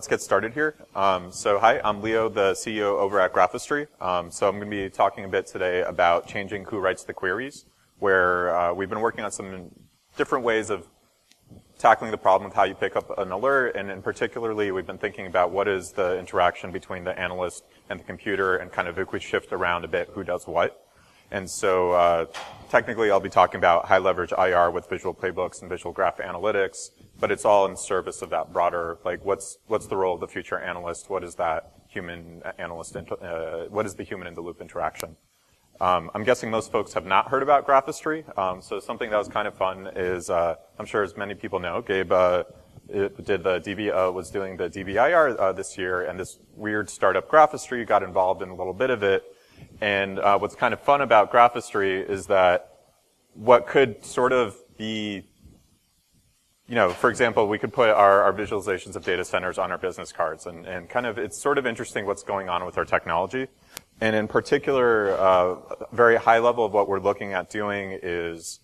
let's get started here. So hi, I'm Leo, the CEO over at Graphistry. So I'm going to be talking a bit today about changing who writes the queries, where we've been working on some different ways of tackling the problem of how you pick up an alert, and in particularly we've been thinking about what is the interaction between the analyst and the computer, and kind of if we shift around a bit, who does what. And so technically I'll be talking about high leverage IR with visual playbooks and visual graph analytics, but it's all in service of that broader, like what's the role of the future analyst, what is that human analyst, what is the human in the loop interaction. I'm guessing most folks have not heard about Graphistry, so something that was kind of fun is, I'm sure as many people know, Gabe was doing the DVIR this year, and this weird startup Graphistry got involved in a little bit of it. And what's kind of fun about Graphistry is that what could sort of be, for example, we could put our visualizations of data centers on our business cards, and kind of it's sort of interesting what's going on with our technology. And in particular, very high level of what we're looking at doing is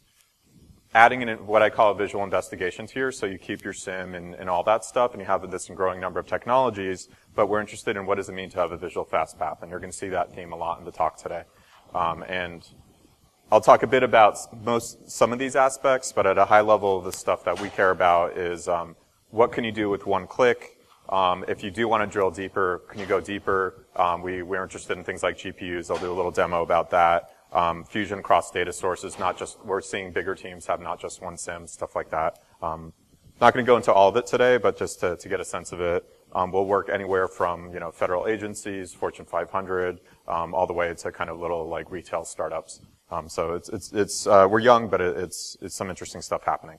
adding in what I call a visual investigation tier, so you keep your SIM and all that stuff, and you have this growing number of technologies, but we're interested in what does it mean to have a visual fast path, and you're going to see that theme a lot in the talk today. And I'll talk a bit about some of these aspects, but at a high level, the stuff that we care about is what can you do with one click? If you do want to drill deeper, can you go deeper? We're interested in things like GPUs. I'll do a little demo about that. Fusion across data sources, we're seeing bigger teams have not just one SIM, stuff like that. Not going to go into all of it today, but just to get a sense of it. We'll work anywhere from, federal agencies, Fortune 500, all the way to kind of little like retail startups. So we're young, but it's some interesting stuff happening.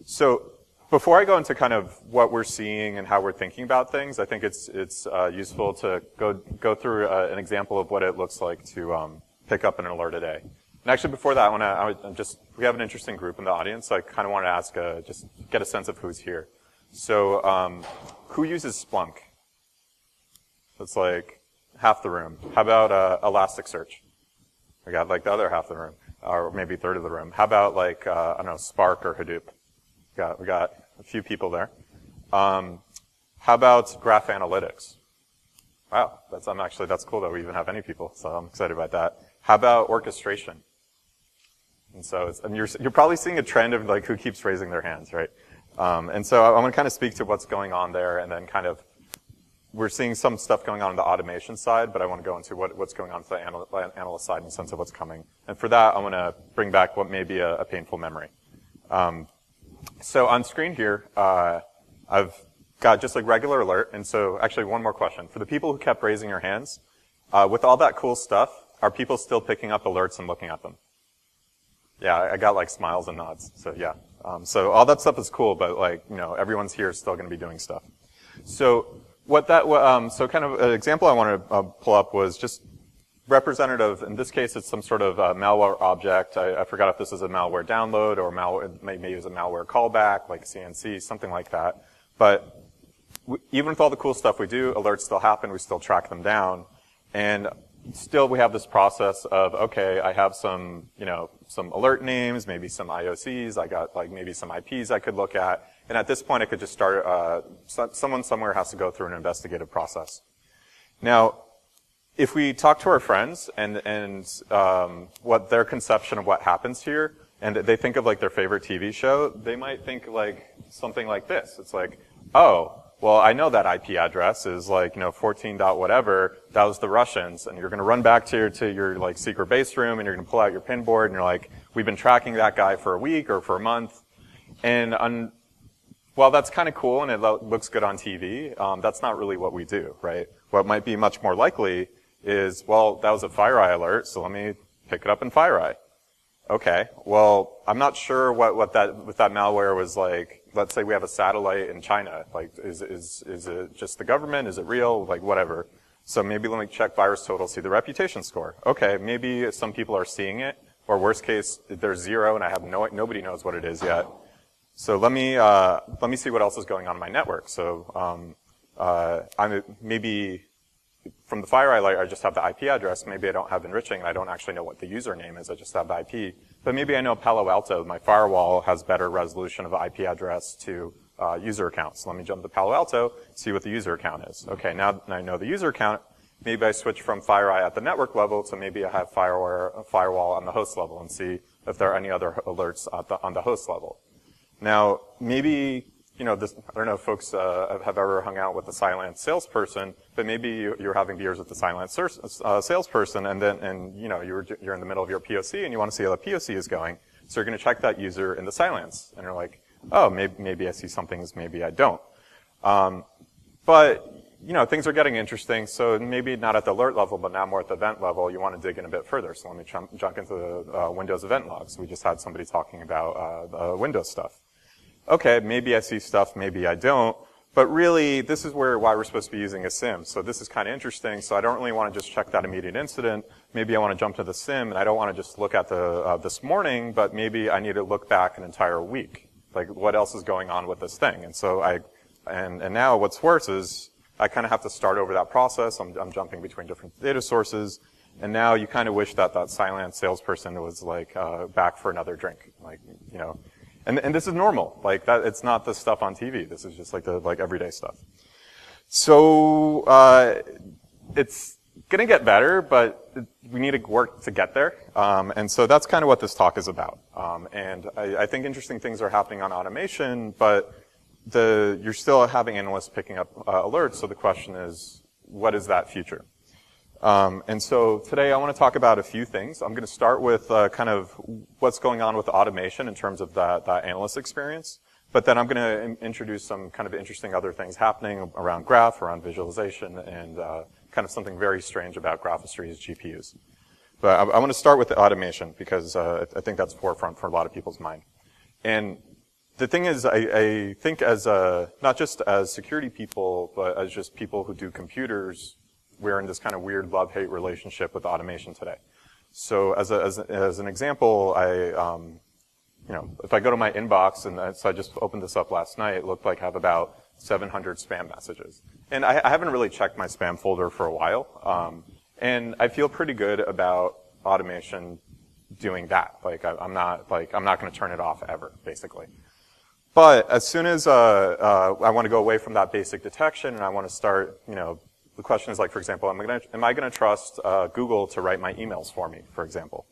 So before I go into kind of what we're seeing and how we're thinking about things, I think it's useful to go through an example of what it looks like to pick up an alert a day. And actually, before that, we have an interesting group in the audience, so I kind of want to ask, just get a sense of who's here. So, who uses Splunk? That's like half the room. How about Elasticsearch? I got like the other half of the room, or maybe a third of the room. How about like, I don't know, Spark or Hadoop? We got a few people there. How about Graph Analytics? Wow, that's cool that we even have any people, so I'm excited about that. How about orchestration? And so you're probably seeing a trend of like who keeps raising their hands, right? And so I want to kind of speak to what's going on there, and then kind of we're seeing some stuff going on the automation side, but I want to go into what's going on to the analyst side in the sense of what's coming. And for that, I want to bring back what may be a painful memory. So on screen here, I've got just like regular alert, and so actually one more question. For the people who kept raising your hands, with all that cool stuff, are people still picking up alerts and looking at them? Yeah, I got like smiles and nods, so yeah. So all that stuff is cool, but like, everyone's here is still going to be doing stuff. So so kind of an example I wanted to pull up was just representative, in this case it's some sort of malware object. I forgot if this is a malware download or maybe it's a malware callback, like CNC, something like that. But even with all the cool stuff we do, alerts still happen, we still track them down, and still we have this process of, okay, I have some alert names, maybe some IOCs, I got like maybe some IPs I could look at, and at this point I could just start, someone somewhere has to go through an investigative process. Now, if we talk to our friends and what their conception of what happens here, and they think of like their favorite TV show, they might think like something like this. It's like, oh, well, I know that IP address is like, 14 dot whatever. That was the Russians, and you're going to run back to your like secret base room, and you're going to pull out your pin board, and you're like, we've been tracking that guy for a week or for a month, and while that's kind of cool and it looks good on TV, that's not really what we do, right? What might be much more likely is, well, that was a FireEye alert, so let me pick it up in FireEye. Okay, well, I'm not sure what that malware was like. Let's say we have a satellite in China. Like, is it just the government? Is it real? Like, whatever. So maybe let me check virus total, see the reputation score. Okay, maybe some people are seeing it, or worst case, there's 0 and I have nobody knows what it is yet. So let me see what else is going on in my network. So maybe from the FireEye alert, I just have the IP address. Maybe I don't have enriching. I don't actually know what the username is. I just have the IP. But maybe I know Palo Alto, my firewall, has better resolution of the IP address to user account. So let me jump to Palo Alto, see what the user account is. Okay, now I know the user account. Maybe I switch from FireEye at the network level to maybe I have firewall on the host level and see if there are any other alerts on the host level. Now, maybe, I don't know if folks have ever hung out with a Cylance salesperson, but maybe you're having beers with the Cylance salesperson, and you're in the middle of your POC and you want to see how the POC is going. So you're going to check that user in the Cylance, and you're like, oh, maybe I see some things, maybe I don't. But things are getting interesting, so maybe not at the alert level, but now more at the event level, you want to dig in a bit further. So let me jump into the Windows event logs. We just had somebody talking about the Windows stuff. Okay, maybe I see stuff, maybe I don't, but really, this is why we're supposed to be using a SIM. So this is kind of interesting, so I don't really want to just check that immediate incident. Maybe I want to jump to the SIM, and I don't want to just look at the this morning, but maybe I need to look back an entire week. Like, what else is going on with this thing? And so and now what's worse is, I kind of have to start over that process. I'm jumping between different data sources. And now you kind of wish that Cylance salesperson was like, back for another drink. Like, and this is normal. Like that, it's not the stuff on TV. This is just like the everyday stuff. So, it's gonna get better, but we need to work to get there. And so that's kind of what this talk is about. And I think interesting things are happening on automation, but you're still having analysts picking up alerts, so the question is, what is that future? And so today I want to talk about a few things. I'm going to start with kind of what's going on with automation in terms of that analyst experience, but then I'm going to introduce some kind of interesting other things happening around graph, around visualization, and kind of something very strange about Graphistry's GPUs. But I want to start with the automation because I think that's forefront for a lot of people's mind. And the thing is, I think as not just as security people, but as just people who do computers, we're in this kind of weird love-hate relationship with automation today. So as an example, if I go to my inbox, and so I just opened this up last night, it looked like I have about 700 spam messages. And I haven't really checked my spam folder for a while. And I feel pretty good about automation doing that. Like, I'm not going to turn it off ever, basically. But as soon as I want to go away from that basic detection and I want to start, the question is like, for example, am I going to trust Google to write my emails for me, for example?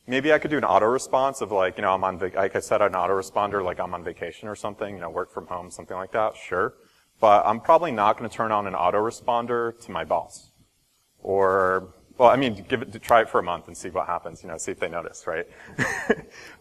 Maybe I could do an auto response of like, I could set an autoresponder like I'm on vacation or something, work from home, something like that, sure. But I'm probably not going to turn on an autoresponder to my boss. Or, well, I mean, try it for a month and see what happens, see if they notice, right?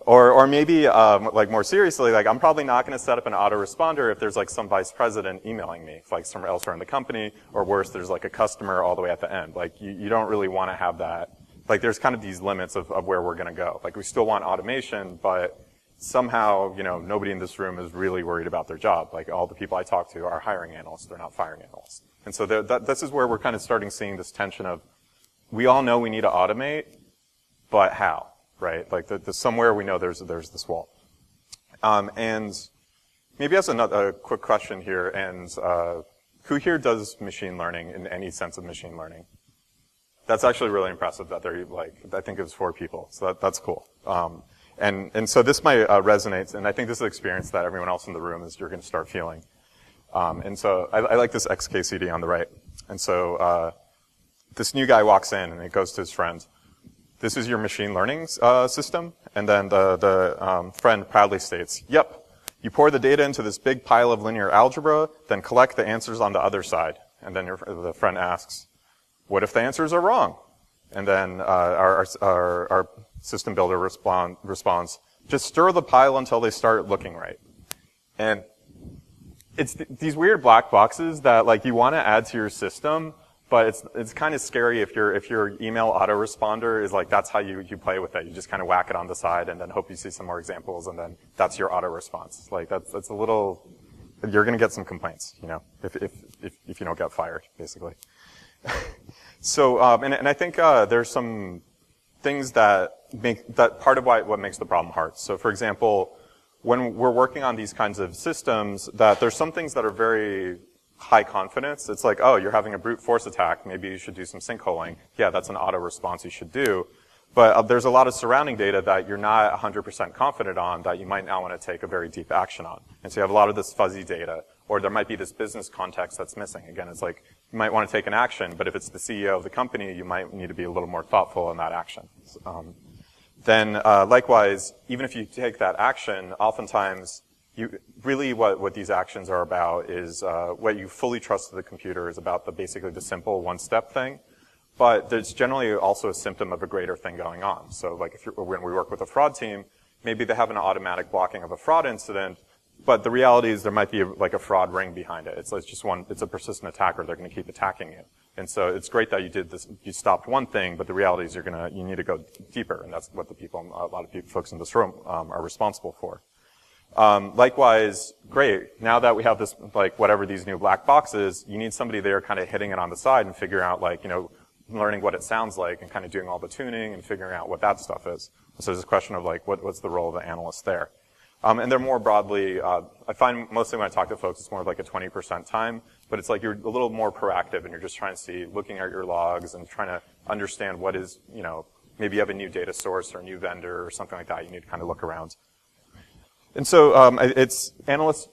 or maybe, like more seriously, like I'm probably not going to set up an autoresponder if there's like some vice president emailing me, if like somewhere else around the company, or worse, there's like a customer all the way at the end. Like you don't really want to have that. Like there's kind of these limits of where we're going to go. Like we still want automation, but somehow, nobody in this room is really worried about their job. Like all the people I talk to are hiring analysts, they're not firing analysts. And so this is where we're kind of starting seeing this tension of, we all know we need to automate, but how, right? Like somewhere we know there's this wall. And maybe as a quick question here, and who here does machine learning in any sense of machine learning? That's actually really impressive that there, I think it was 4 people, so that's cool. And so this might resonate, and I think this is an experience that everyone else in the room you're going to start feeling. And so I like this XKCD on the right. And so this new guy walks in and he goes to his friend. This is your machine learning system? And then the friend proudly states, yep, you pour the data into this big pile of linear algebra, then collect the answers on the other side. And then the friend asks, what if the answers are wrong? And then our system builder responds, just stir the pile until they start looking right. And it's these weird black boxes that like you want to add to your system, but it's kind of scary if your email autoresponder is like that's how you play with it. You just kind of whack it on the side and then hope you see some more examples, and then that's your auto response. Like that's a little, you're going to get some complaints, if you don't get fired, basically. So and I think there's some things that make that part of what makes the problem hard. So for example, when we're working on these kinds of systems, that there's some things that are very high confidence. It's like, oh, you're having a brute force attack. Maybe you should do some sinkholing. Yeah, that's an auto response you should do. But there's a lot of surrounding data that you're not 100% confident on that you might now want to take a very deep action on. And so you have a lot of this fuzzy data, or there might be this business context that's missing. Again, it's like you might want to take an action, but if it's the CEO of the company, you might need to be a little more thoughtful in that action. Then likewise, even if you take that action, oftentimes really what these actions are about is what you fully trust the computer is about basically the simple one-step thing. But there's generally also a symptom of a greater thing going on. So like when we work with a fraud team, maybe they have an automatic blocking of a fraud incident, but the reality is there might be like a fraud ring behind it. It's just it's a persistent attacker. They're going to keep attacking you. And so it's great that you did this, you stopped one thing, but the reality is you need to go deeper. And that's what a lot of folks in this room, are responsible for. Likewise, great. Now that we have this, like whatever these new black boxes, you need somebody there kind of hitting it on the side and figuring out like, learning what it sounds like and kind of doing all the tuning and figuring out what that stuff is. So there's this question of like, what's the role of the analyst there? And they're more broadly, I find mostly when I talk to folks, it's more like a 20% time, but it's like you're a little more proactive and you're just trying to see, looking at your logs and trying to understand what is, maybe you have a new data source or a new vendor or something like that. You need to kind of look around. And so, analysts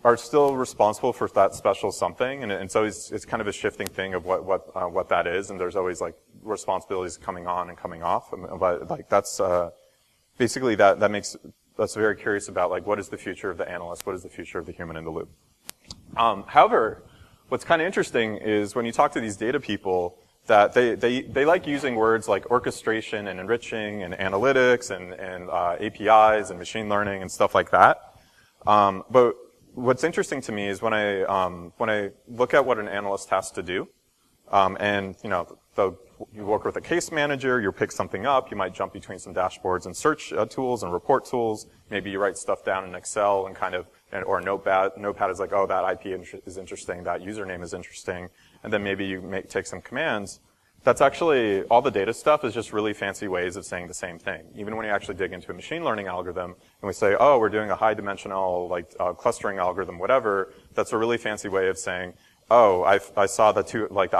are still responsible for that special something, and so it's kind of a shifting thing of what that is, and there's always like responsibilities coming on and coming off, but like that's basically that makes us very curious about like what is the future of the analyst, what is the future of the human in the loop. However, what's kind of interesting is when you talk to these data people, that they like using words like orchestration and enriching and analytics and APIs and machine learning and stuff like that, but what's interesting to me is when I look at what an analyst has to do, and you work with a case manager, you pick something up, you might jump between some dashboards and search tools and report tools. Maybe you write stuff down in Excel and or Notepad is like, oh, that IP is interesting, that username is interesting, and then maybe you take some commands. That's actually, all the data stuff is just really fancy ways of saying the same thing. Even when you actually dig into a machine learning algorithm and we say, oh, we're doing a high dimensional, clustering algorithm, whatever, that's a really fancy way of saying, oh, I saw the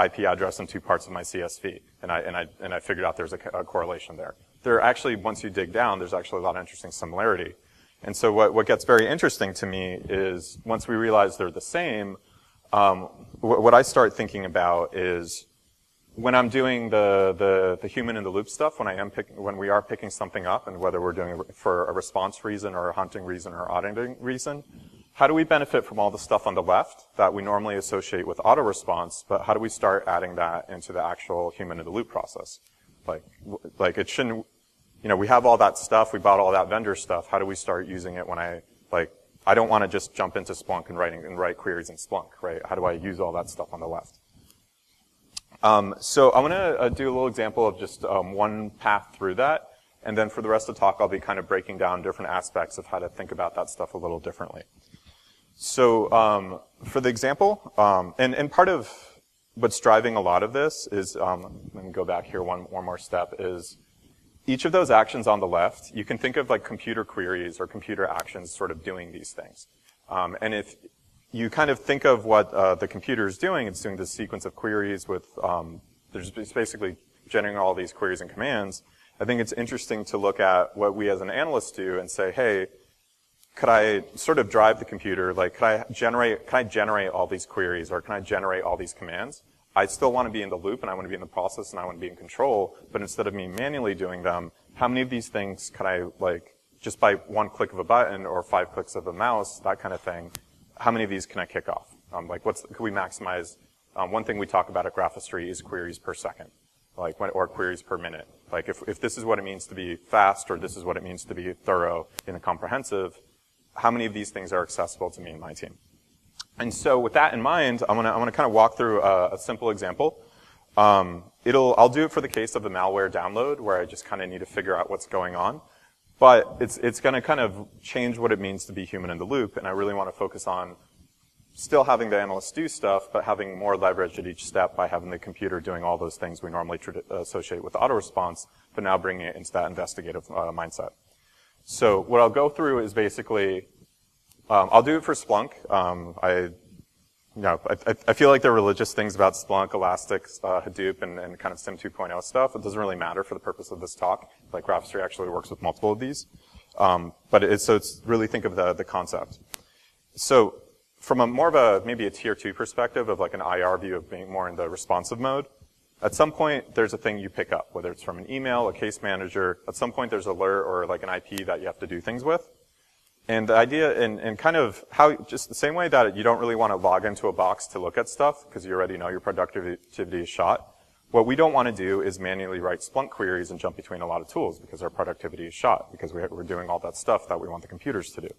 IP address in two parts of my CSV, and I figured out there's a correlation there. There actually, once you dig down, there's actually a lot of interesting similarity. And so what gets very interesting to me is once we realize they're the same, what I start thinking about is when I'm doing the human in the loop stuff, when we are picking something up, and whether we're doing it for a response reason or a hunting reason or auditing reason, how do we benefit from all the stuff on the left that we normally associate with auto response, but how do we start adding that into the actual human in the loop process? Like it shouldn't, we have all that stuff, we bought all that vendor stuff, how do we start using it when I don't want to just jump into Splunk and write queries in Splunk, right? How do I use all that stuff on the left? So I'm going to do a little example of just one path through that, and then for the rest of the talk, I'll be kind of breaking down different aspects of how to think about that stuff a little differently. So for the example, and part of what's driving a lot of this is, let me go back here one more step, is each of those actions on the left, you can think of like computer queries or computer actions sort of doing these things. And if you kind of think of what the computer is doing, it's doing this sequence of queries with, it's basically generating all these queries and commands. I think it's interesting to look at what we as an analyst do and say, hey, could I sort of drive the computer, like can I generate all these queries or can I generate all these commands? I still want to be in the loop and I want to be in the process and I want to be in control, but instead of me manually doing them, how many of these things can I, just by one click of a button or 5 clicks of a mouse, that kind of thing, how many of these can I kick off? Could we maximize, one thing we talk about at Graphistry is queries per second, or queries per minute. If this is what it means to be fast or this is what it means to be thorough and comprehensive, how many of these things are accessible to me and my team? And so with that in mind, I'm gonna kind of walk through a simple example. I'll do it for the case of the malware download where I just kind of need to figure out what's going on. But it's gonna kind of change what it means to be human in the loop, and I really want to focus on still having the analyst do stuff, but having more leverage at each step by having the computer doing all those things we normally associate with auto response, but now bringing it into that investigative mindset. So what I'll go through is basically, I'll do it for Splunk. I feel like there are religious things about Splunk, Elastic, Hadoop, and kind of SIM 2.0 stuff. It doesn't really matter for the purpose of this talk. Like Graph History actually works with multiple of these. But it's really think of the concept. So from more of a, maybe a tier 2 perspective of like an IR view of being more in the responsive mode, at some point there's a thing you pick up, whether it's from an email, a case manager. At some point there's an alert or like an IP that you have to do things with. And the idea, and kind of how, just the same way that you don't really want to log into a box to look at stuff because you already know your productivity is shot. What we don't want to do is manually write Splunk queries and jump between a lot of tools because our productivity is shot because we're doing all that stuff that we want the computers to do.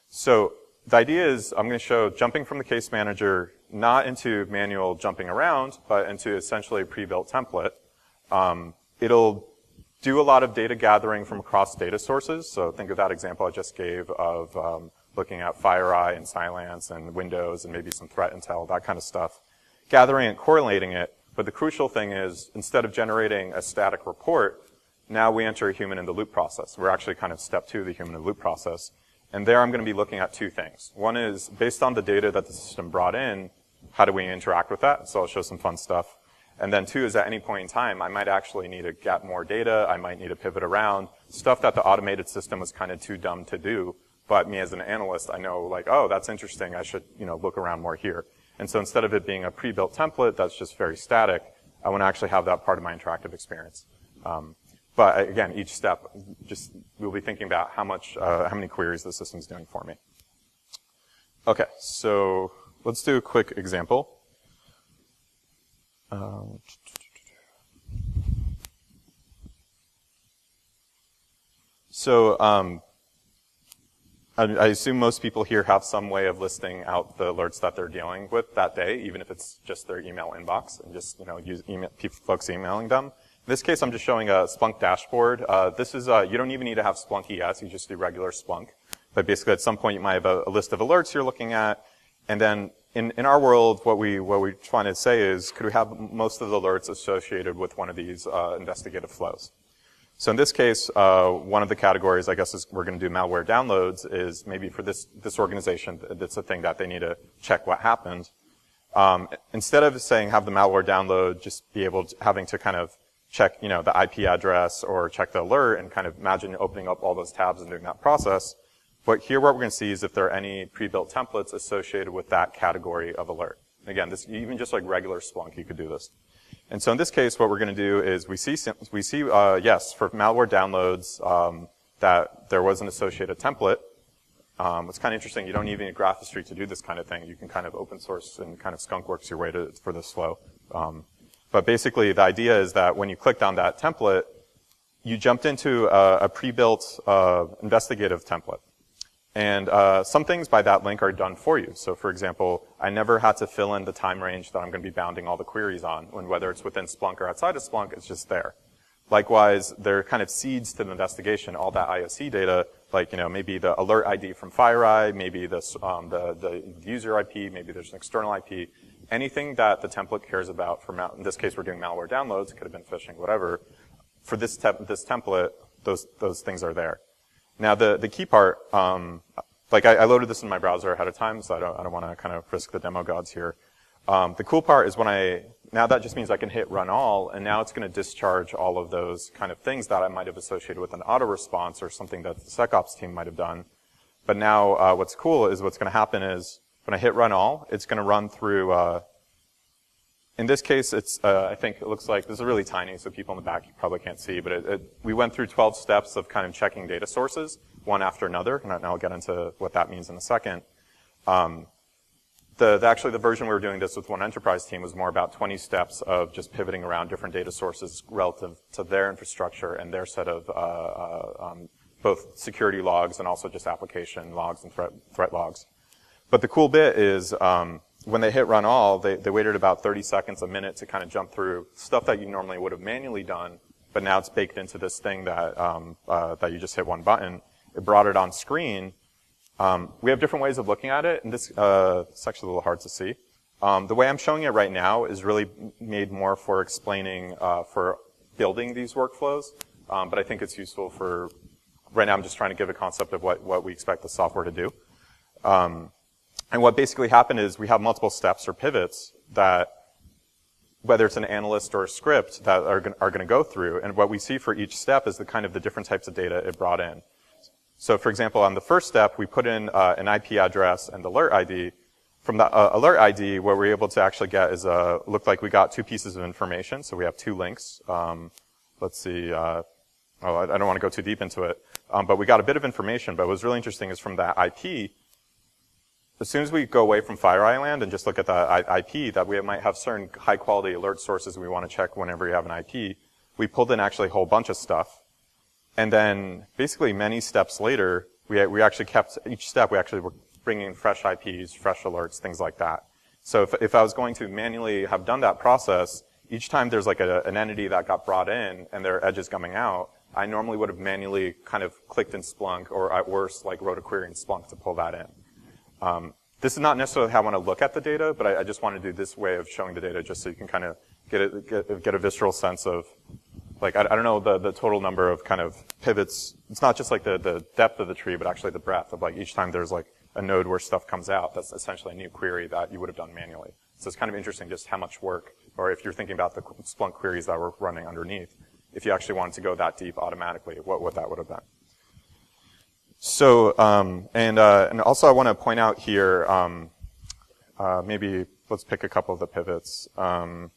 So the idea is I'm going to show jumping from the case manager not into manual jumping around, but into essentially a pre-built template. It'll do a lot of data gathering from across data sources. So think of that example I just gave of looking at FireEye and Cylance and Windows and maybe some threat intel, that kind of stuff. Gathering and correlating it. But the crucial thing is, instead of generating a static report, now we enter a human-in-the-loop process. We're actually kind of step 2 of the human-in-the-loop process. And there I'm going to be looking at 2 things. One is, based on the data that the system brought in, how do we interact with that? So I'll show some fun stuff. And then 2 is at any point in time, I might actually need to get more data. I might need to pivot around. Stuff that the automated system was kind of too dumb to do. But me as an analyst, I know like, oh, that's interesting. I should, look around more here. And so instead of it being a pre-built template that's just very static, I want to actually have that part of my interactive experience. But again, each step, we'll be thinking about how many queries the system's doing for me. Okay, so let's do a quick example. I assume most people here have some way of listing out the alerts that they're dealing with that day, even if it's just their email inbox and just, use folks emailing them. In this case, I'm just showing a Splunk dashboard. This is, you don't even need to have Splunk ES, you just do regular Splunk. But basically at some point you might have a list of alerts you're looking at, and then in our world, what we're trying to say is, could we have most of the alerts associated with one of these investigative flows? So in this case, one of the categories, I guess, is we're going to do malware downloads is maybe for this organization, that's a thing that they need to check what happened. Instead of saying have the malware download, just be able to, having to kind of check, the IP address or check the alert and kind of imagine opening up all those tabs and doing that process. But here what we're going to see is if there are any pre-built templates associated with that category of alert. Again, this, even just like regular Splunk, you could do this. And so in this case, what we're going to do is we see yes, for malware downloads, that there was an associated template. It's kind of interesting. You don't even need Graph History to do this kind of thing. You can kind of open source and kind of skunkworks your way for this flow. But basically, the idea is that when you clicked on that template, you jumped into a pre-built investigative template. And some things by that link are done for you. So for example, I never had to fill in the time range that I'm going to be bounding all the queries on, when whether it's within Splunk or outside of Splunk, it's just there. Likewise, there are kind of seeds to the investigation, all that IOC data, like, maybe the alert ID from FireEye, maybe the user IP, maybe there's an external IP. Anything that the template cares about, in this case we're doing malware downloads, it could have been phishing, whatever. For this template, those things are there. Now the key part, like I loaded this in my browser ahead of time, so I don't want to kind of risk the demo gods here. The cool part is now that just means I can hit run all, and now it's going to discharge all of those kind of things that I might have associated with an auto response or something that the SecOps team might have done. But now what's cool is what's going to happen is when I hit run all, it's going to run through, in this case, it's, I think it looks like, this is really tiny, so people in the back you probably can't see, but we went through 12 steps of kind of checking data sources, one after another, and I'll get into what that means in a second. Actually, the version we were doing this with one enterprise team was more about 20 steps of just pivoting around different data sources relative to their infrastructure and their set of both security logs and also just application logs and threat logs. But the cool bit is, when they hit run all, they waited about 30 seconds, a minute to kind of jump through stuff that you normally would have manually done, but now it's baked into this thing that that you just hit one button. It brought it on screen. We have different ways of looking at it, and it's actually a little hard to see. The way I'm showing it right now is really made more for explaining, for building these workflows, but I think it's useful for, right now I'm just trying to give a concept of what we expect the software to do. And what basically happened is we have multiple steps or pivots that, whether it's an analyst or a script, that are going to go through. And what we see for each step is the kind of the different types of data it brought in. So for example, on the first step, we put in an IP address and alert ID. From the alert ID, what we're able to actually get is looked like we got 2 pieces of information. So we have 2 links. Let's see. I don't want to go too deep into it. But we got a bit of information. But what was really interesting is from that IP, as soon as we go away from Fire Island and just look at the IP, that we might have certain high-quality alert sources we want to check whenever we have an IP, we pulled in actually a whole bunch of stuff. And then basically many steps later, we actually kept each step, we actually were bringing in fresh IPs, fresh alerts, things like that. So if I was going to manually have done that process, each time there's like an entity that got brought in and their edge is coming out, I normally would have manually kind of clicked in Splunk, or at worst, like wrote a query in Splunk to pull that in. This is not necessarily how I want to look at the data, but I just want to do this way of showing the data just so you can kind of get a visceral sense of, like, I don't know the total number of kind of pivots. It's not just like the depth of the tree, but actually the breadth of, like, each time there's like a node where stuff comes out, that's essentially a new query that you would have done manually. So it's kind of interesting just how much work, or if you're thinking about the Splunk queries that were running underneath, if you actually wanted to go that deep automatically, what that would have been. So, and also I want to point out here, maybe let's pick a couple of the pivots. I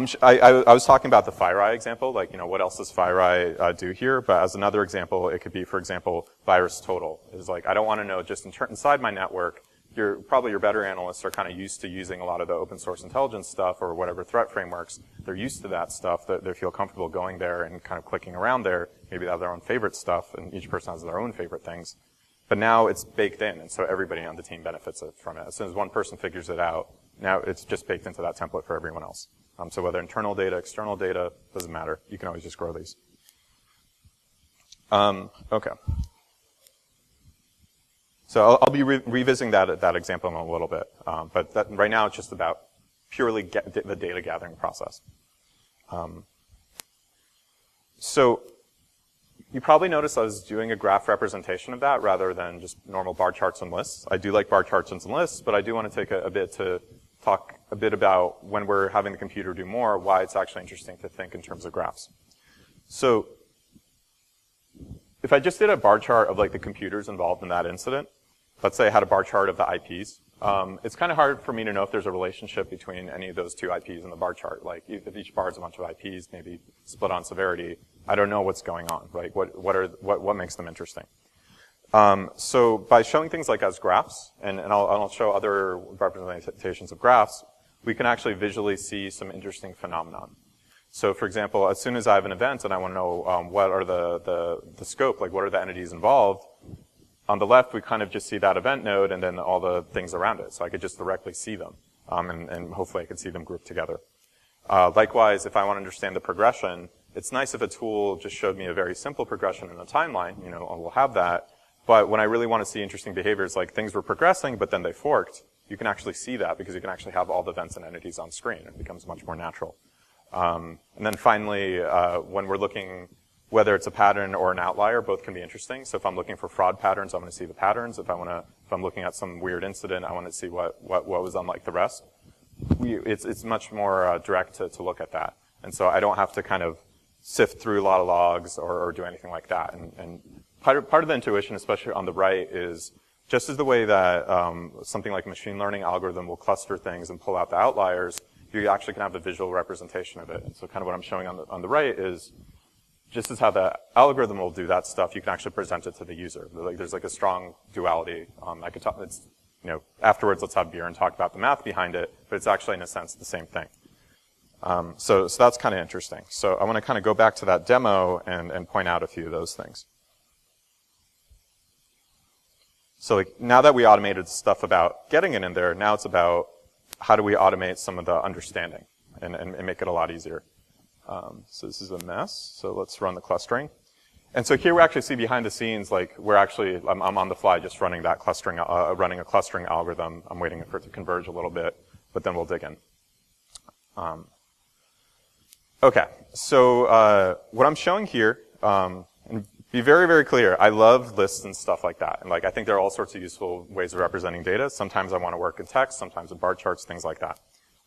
was talking about the FireEye example, like, you know, what else does FireEye do here? But as another example, it could be, for example, virus total. Is like, I don't want to know just inside my network. Probably your better analysts are kind of used to using a lot of the open source intelligence stuff or whatever threat frameworks. They're used to that stuff, that they feel comfortable going there and kind of clicking around there. Maybe they have their own favorite stuff, and each person has their own favorite things. But now it's baked in, and so everybody on the team benefits from it. As soon as one person figures it out, now it's just baked into that template for everyone else. So whether internal data, external data, doesn't matter. You can always just grow these. Okay. So I'll be revisiting that example in a little bit. But right now it's just about purely the data gathering process. So you probably noticed I was doing a graph representation of that rather than just normal bar charts and lists. I do like bar charts and lists, but I do want to take a bit to talk a bit about, when we're having the computer do more, why it's actually interesting to think in terms of graphs. So if I just did a bar chart of like the computers involved in that incident, let's say I had a bar chart of the IPs, it's kind of hard for me to know if there's a relationship between any of those 2 IPs in the bar chart. Like if each bar is a bunch of IPs, maybe split on severity, I don't know what's going on, right? What makes them interesting? So by showing things like as graphs, and I'll show other representations of graphs, we can actually visually see some interesting phenomenon. So for example, as soon as I have an event and I want to know what are the scope, like what are the entities involved, on the left we kind of just see that event node and then all the things around it. So I could just directly see them, and hopefully I could see them grouped together. Likewise, if I want to understand the progression, it's nice if a tool just showed me a very simple progression in a timeline, you know, and we'll have that. But when I really want to see interesting behaviors, like things were progressing, but then they forked, you can actually see that because you can actually have all the events and entities on screen. It becomes much more natural. And then finally, when we're looking, whether it's a pattern or an outlier, both can be interesting. So if I'm looking for fraud patterns, I want to see the patterns. If I'm looking at some weird incident, I want to see what was unlike the rest. It's much more direct to look at that. And so I don't have to kind of sift through a lot of logs or do anything like that. And part of the intuition, especially on the right, is just as the way that something like a machine learning algorithm will cluster things and pull out the outliers, you actually can have the visual representation of it. And so kind of what I'm showing on the right is just as how the algorithm will do that stuff, you can actually present it to the user. There's like a strong duality. I could talk, afterwards let's have beer and talk about the math behind it, but it's actually in a sense the same thing. So that's kind of interesting. So I want to kind of go back to that demo and point out a few of those things. So like now that we automated stuff about getting it in there, now it's about how do we automate some of the understanding and make it a lot easier. So this is a mess. So let's run the clustering. And so here we actually see behind the scenes, like I'm on the fly just running that clustering, running a clustering algorithm. I'm waiting for it to converge a little bit, but then we'll dig in. Okay, so what I'm showing here, and be very, very clear. I love lists and stuff like that. And like, I think there are all sorts of useful ways of representing data. Sometimes I want to work in text, sometimes in bar charts, things like that.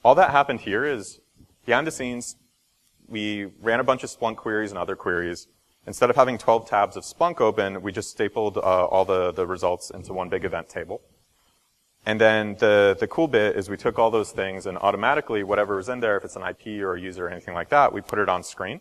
All that happened here is, behind the scenes, we ran a bunch of Splunk queries and other queries. Instead of having 12 tabs of Splunk open, we just stapled all the results into one big event table. And then the cool bit is we took all those things and automatically whatever was in there, if it's an IP or a user or anything like that, we put it on screen.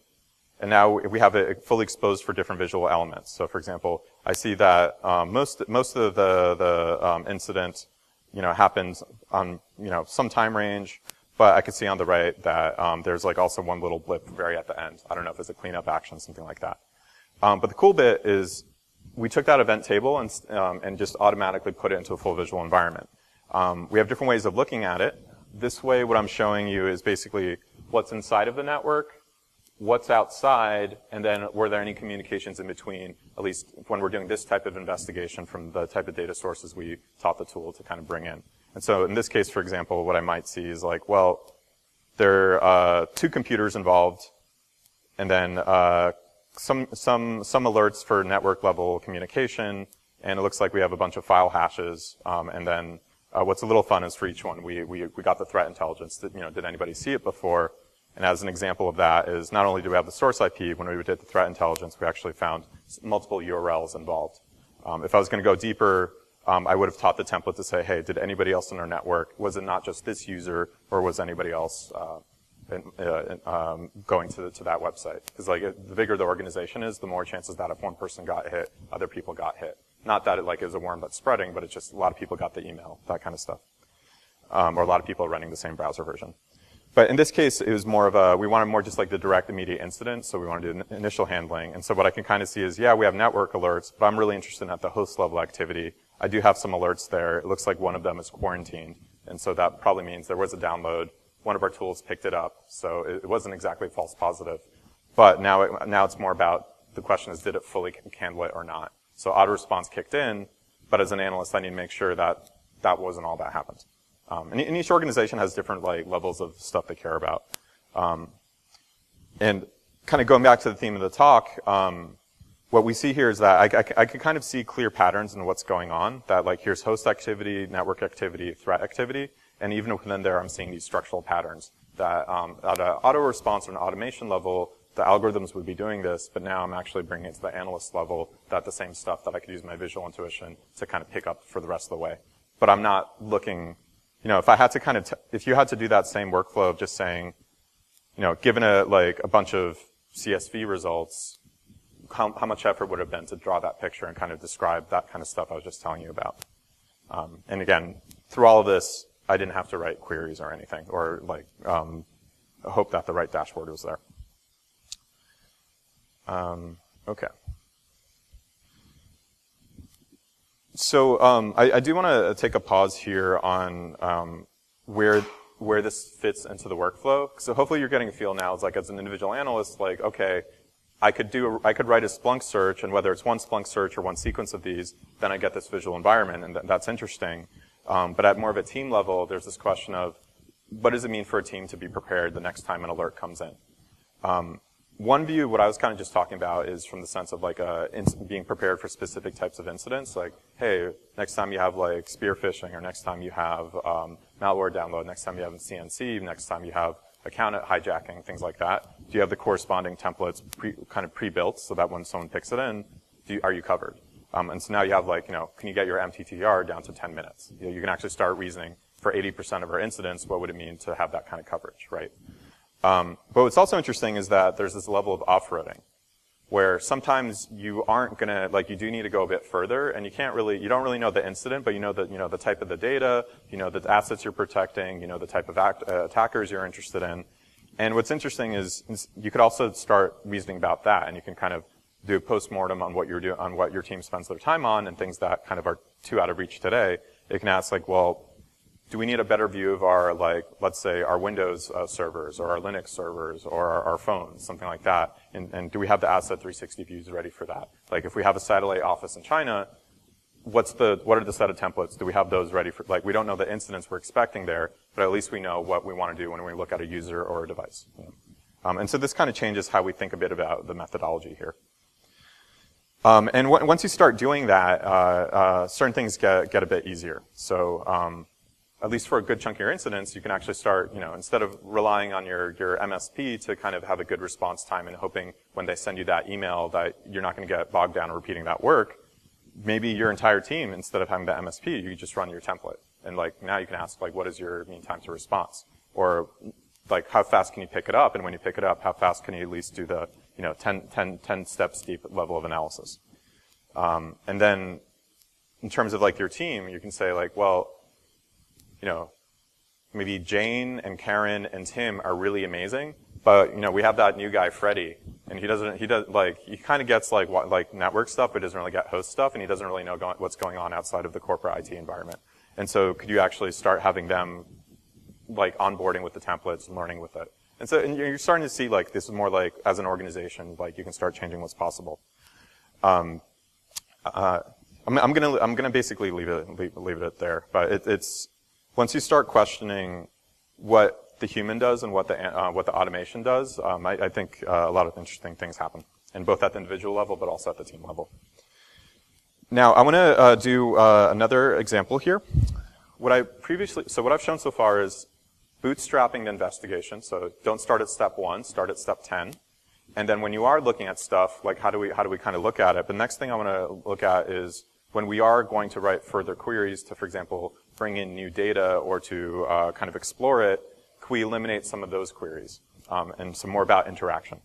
And now we have it fully exposed for different visual elements. So for example, I see that most of the incident, happened on some time range, but I can see on the right that there's like also one little blip very at the end. I don't know if it's a cleanup action, something like that. But the cool bit is we took that event table and just automatically put it into a full visual environment. We have different ways of looking at it. This way, what I'm showing you is basically what's inside of the network, what's outside, and then were there any communications in between, at least when we're doing this type of investigation from the type of data sources we taught the tool to kind of bring in. And so in this case, for example, what I might see is like, well, there are 2 computers involved, and then some alerts for network level communication, and it looks like we have a bunch of file hashes, and then what's a little fun is for each one, we got the threat intelligence that, did anybody see it before? And as an example of that is not only do we have the source IP, when we did the threat intelligence, we actually found multiple URLs involved. If I was going to go deeper, I would have taught the template to say, hey, did anybody else in our network, was it not just this user, or was anybody else going to that website? Because like the bigger the organization is, the more chances that if one person got hit, other people got hit. Not that it was a worm that's spreading, but it's just a lot of people got the email, that kind of stuff. Or a lot of people are running the same browser version. But in this case, it was more of we wanted more just like the direct immediate incident, so we wanted to do initial handling. And so what I can kind of see is, yeah, we have network alerts, but I'm really interested in at the host level activity. I do have some alerts there. It looks like one of them is quarantined. And so that probably means there was a download. One of our tools picked it up, so it wasn't exactly false positive. But now it's more about, the question is, did it fully handle it or not? So auto response kicked in, but as an analyst, I need to make sure that that wasn't all that happened. And each organization has different levels of stuff they care about. And kind of going back to the theme of the talk, what we see here is that I can kind of see clear patterns in what's going on. That here's host activity, network activity, threat activity, and even within there, I'm seeing these structural patterns. That at an auto response or an automation level, the algorithms would be doing this, but now I'm actually bringing it to the analyst level. That the same stuff that I could use my visual intuition to kind of pick up for the rest of the way. But I'm not looking. If I had to if you had to do that same workflow of just saying, given a bunch of CSV results, how much effort would it have been to draw that picture and kind of describe that kind of stuff I was just telling you about? And again, through all of this, I didn't have to write queries or anything, or hope that the right dashboard was there. Okay. So I do want to take a pause here on where this fits into the workflow. So hopefully you're getting a feel now. It's as an individual analyst, okay, I could write a Splunk search, and whether it's one Splunk search or one sequence of these, then I get this visual environment, and that's interesting. But at more of a team level, there's this question of what does it mean for a team to be prepared the next time an alert comes in? One view, what I was kind of just talking about, is from the sense of being prepared for specific types of incidents. Hey, next time you have spear phishing, or next time you have malware download, next time you have CNC, next time you have account hijacking, things like that. Do you have the corresponding templates pre-built so that when someone picks it in, are you covered? And so now you have can you get your MTTR down to 10 minutes? You can actually start reasoning for 80% of our incidents, what would it mean to have that kind of coverage, right? But what's also interesting is that there's this level of off-roading, where sometimes you aren't gonna, you do need to go a bit further, and you don't really know the incident, but you know the type of the data, the assets you're protecting, the type of attackers you're interested in. And what's interesting is you could also start reasoning about that, and you can kind of do a post-mortem on what your team spends their time on, and things that kind of are too out of reach today. You can ask well, do we need a better view of our, let's say, our Windows servers, or our Linux servers, or our phones, something like that? And do we have the Asset 360 views ready for that? If we have a satellite office in China, what are the set of templates? Do we have those ready for, we don't know the incidents we're expecting there, but at least we know what we want to do when we look at a user or a device. And so this kind of changes how we think a bit about the methodology here. And once you start doing that, certain things get a bit easier. So at least for a good chunk of your incidents, you can actually start, instead of relying on your MSP to kind of have a good response time and hoping when they send you that email that you're not going to get bogged down repeating that work, maybe your entire team, instead of having the MSP, you just run your template. And now you can ask, what is your mean time to response? Or how fast can you pick it up? And when you pick it up, how fast can you at least do the 10 steps deep level of analysis? And then in terms of your team, you can say maybe Jane and Karen and Tim are really amazing, but we have that new guy Freddie, and he kind of gets network stuff, but doesn't really get host stuff, and he doesn't really know what's going on outside of the corporate IT environment. And so could you actually start having them onboarding with the templates and learning with it? And you're starting to see this is more as an organization, you can start changing what's possible. I'm gonna basically leave it at there. But it's once you start questioning what the human does and what the automation does, I think a lot of interesting things happen, and both at the individual level, but also at the team level. Now I want to do another example here. What I've shown so far is bootstrapping the investigation. So don't start at step 1, start at step 10. And then when you are looking at stuff, how do we kind of look at it? The next thing I want to look at is when we are going to write further queries to, for example, bring in new data or to kind of explore it, can we eliminate some of those queries? And some more about interaction.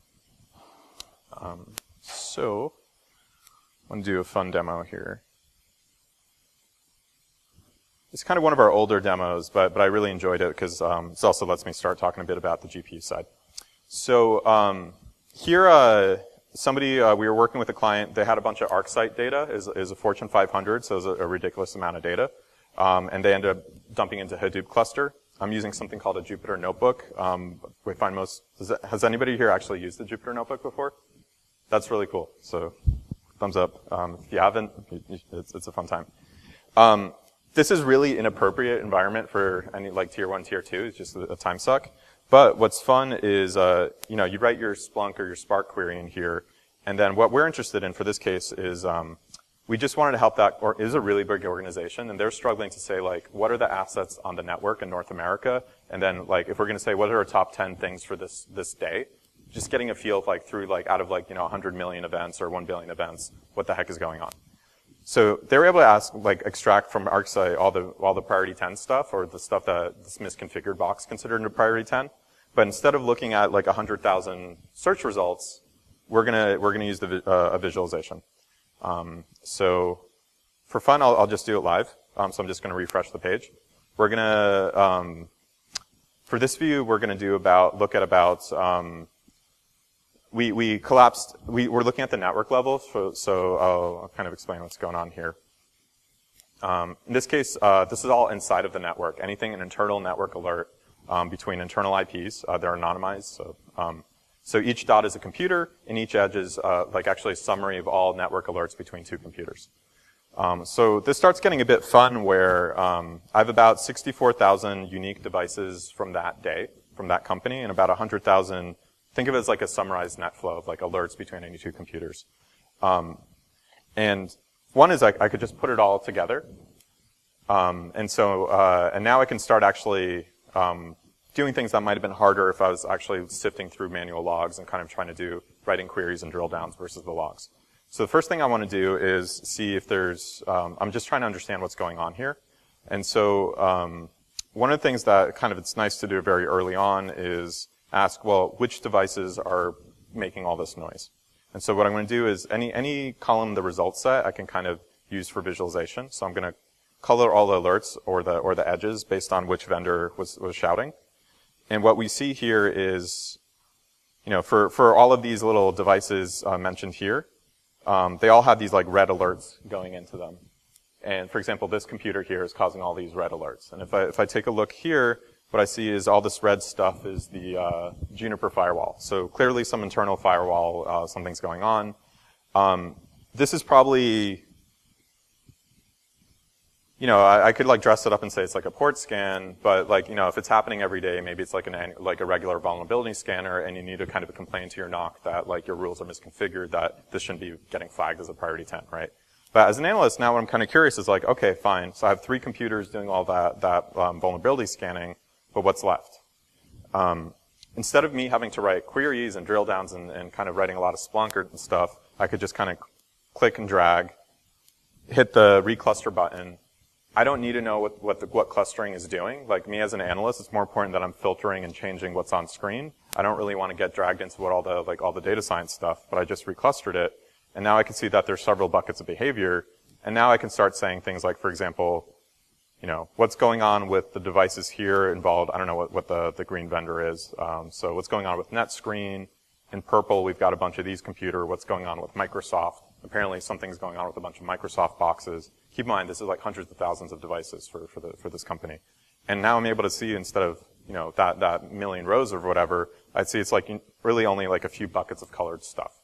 So I'm going to do a fun demo here. It's kind of one of our older demos, but I really enjoyed it because this also lets me start talking a bit about the GPU side. So here, we were working with a client. They had a bunch of ArcSight data, is a Fortune 500, so it's a ridiculous amount of data. And they ended up dumping into Hadoop cluster. I'm using something called a Jupyter Notebook. We find has anybody here actually used the Jupyter Notebook before? That's really cool. So thumbs up. If you haven't, it's a fun time. This is really inappropriate environment for any tier 1, tier 2. It's just a time suck. But what's fun is, you write your Splunk or your Spark query in here, and then what we're interested in for this case is, we just wanted to help that, or is a really big organization, and they're struggling to say what are the assets on the network in North America, and then if we're going to say what are our top 10 things for this day, just getting a feel of through out of 100 million events or 1 billion events, what the heck is going on. So they were able to ask, extract from ArcSight all the priority 10 stuff, or the stuff that this misconfigured box considered a priority 10. But instead of looking at 100,000 search results, we're gonna use a visualization. So for fun, I'll just do it live. So I'm just gonna refresh the page. We're gonna for this view, we're gonna look at about. We're looking at the network level, so I'll kind of explain what's going on here. In this case, this is all inside of the network. Anything an internal network alert between internal IPs, they're anonymized. So each dot is a computer, and each edge is actually a summary of all network alerts between two computers. So this starts getting a bit fun, where I have about 64,000 unique devices from that day, from that company, and about 100,000. Think of it as a summarized net flow of alerts between any two computers. And one is I could just put it all together. And now I can start actually doing things that might have been harder if I was actually sifting through manual logs and kind of trying to do writing queries and drill downs versus the logs. So the first thing I want to do is see if there's, I'm just trying to understand what's going on here. And so one of the things that it's nice to do very early on is ask, well, which devices are making all this noise? And so what I'm going to do is any column in the results set I can kind of use for visualization. So I'm going to color all the alerts or the edges based on which vendor was shouting. And what we see here is, for all of these little devices mentioned here, they all have these red alerts going into them. And for example, this computer here is causing all these red alerts. And if I take a look here, what I see is all this red stuff is the Juniper firewall. So clearly some internal firewall, something's going on. This is probably, I could like dress it up and say it's like a port scan, but like, if it's happening every day, maybe it's like like a regular vulnerability scanner, and you need to kind of complain to your NOC that like your rules are misconfigured, that this shouldn't be getting flagged as a priority 10, right? But as an analyst, now what I'm kind of curious is like, okay, fine. So I have 3 computers doing all that vulnerability scanning, but what's left? Instead of me having to write queries and drill downs and kind of writing a lot of Splunk and stuff, I could just kind of click and drag, hit the recluster button. I don't need to know what clustering is doing. Like me as an analyst, it's more important that I'm filtering and changing what's on screen. I don't really want to get dragged into all the data science stuff, but I just reclustered it. And now I can see that there's several buckets of behavior. And now I can start saying things like, for example, what's going on with the devices here involved. I don't know what the green vendor is. So what's going on with NetScreen? In purple, we've got a bunch of these computer. What's going on with Microsoft? Apparently something's going on with a bunch of Microsoft boxes. Keep in mind, this is like hundreds of thousands of devices for this company. And now I'm able to see, instead of, that million rows or whatever, I see it's like really only like a few buckets of colored stuff.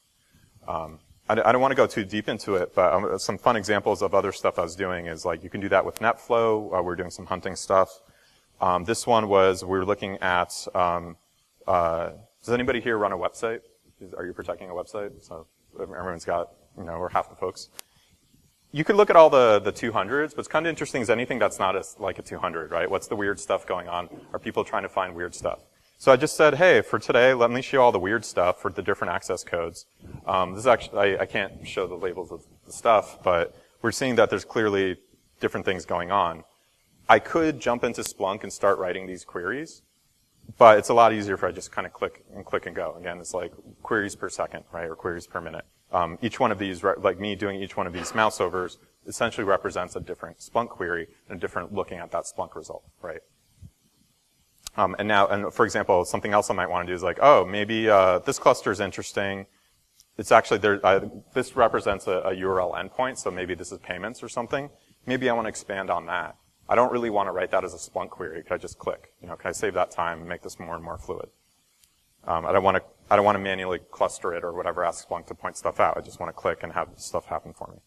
I don't want to go too deep into it, but some fun examples of other stuff I was doing is like you can do that with NetFlow. We're doing some hunting stuff. This one was, we were looking at, does anybody here run a website? Are you protecting a website? So everyone's got, or half the folks. You could look at all the 200s, but it's kind of interesting is anything that's not like a 200, right? What's the weird stuff going on? Are people trying to find weird stuff? So I just said, hey, for today, let me show you all the weird stuff for the different access codes. This is actually, I can't show the labels of the stuff, but we're seeing that there's clearly different things going on. I could jump into Splunk and start writing these queries, but it's a lot easier if I just kind of click and go. Again, it's like queries per second, right, or queries per minute. Each one of these, like me doing each one of these mouse overs, essentially represents a different Splunk query and a different looking at that Splunk result, right? And for example, something else I might want to do is like, oh, maybe this cluster is interesting. It's actually this represents a URL endpoint, so maybe this is payments or something. Maybe I want to expand on that. I don't really want to write that as a Splunk query. Could I just click? Can I save that time and make this more and more fluid? I don't want to manually cluster it or whatever, ask Splunk to point stuff out. I just want to click and have stuff happen for me.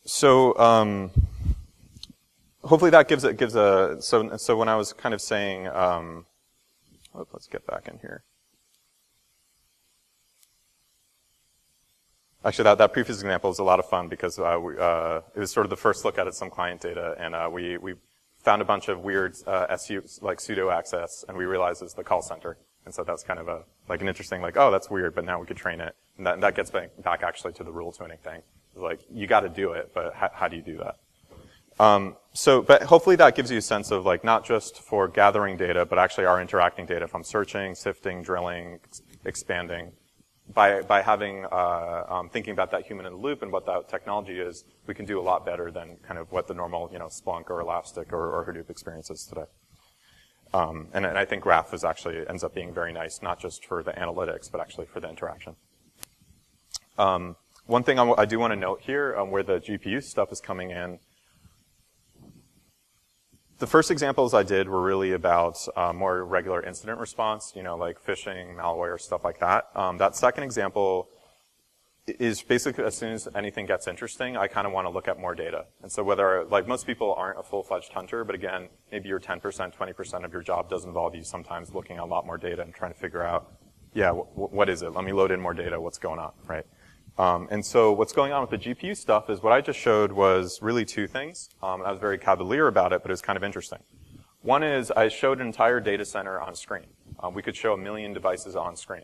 So hopefully that gives a so when I was kind of saying, let's get back in here. Actually, that previous example was a lot of fun because it was sort of the first look at some client data, and we found a bunch of weird SU, like pseudo access, and we realized it's the call center. And so that's kind of an interesting, like, oh, that's weird, but now we could train it. And that gets back actually to the rule tuning thing. It's like, you got to do it, but how do you do that? But hopefully that gives you a sense of like, not just for gathering data, but actually our interacting data from searching, sifting, drilling, expanding. By having, thinking about that human in the loop and what that technology is, we can do a lot better than kind of what the normal, Splunk or Elastic or Hadoop experience is today. And I think Graph ends up being very nice, not just for the analytics, but actually for the interaction. One thing I do want to note here, where the GPU stuff is coming in, the first examples I did were really about more regular incident response, like phishing, malware, stuff like that. That second example is basically as soon as anything gets interesting, I kind of want to look at more data. And so whether, like most people aren't a full-fledged hunter, but again, maybe your 10%, 20% of your job does involve you sometimes looking at a lot more data and trying to figure out, yeah, what is it? Let me load in more data. What's going on, right? And so what's going on with the GPU stuff is what I just showed was really two things. I was very cavalier about it, but it was kind of interesting. One is I showed an entire data center on screen. We could show 1 million devices on screen.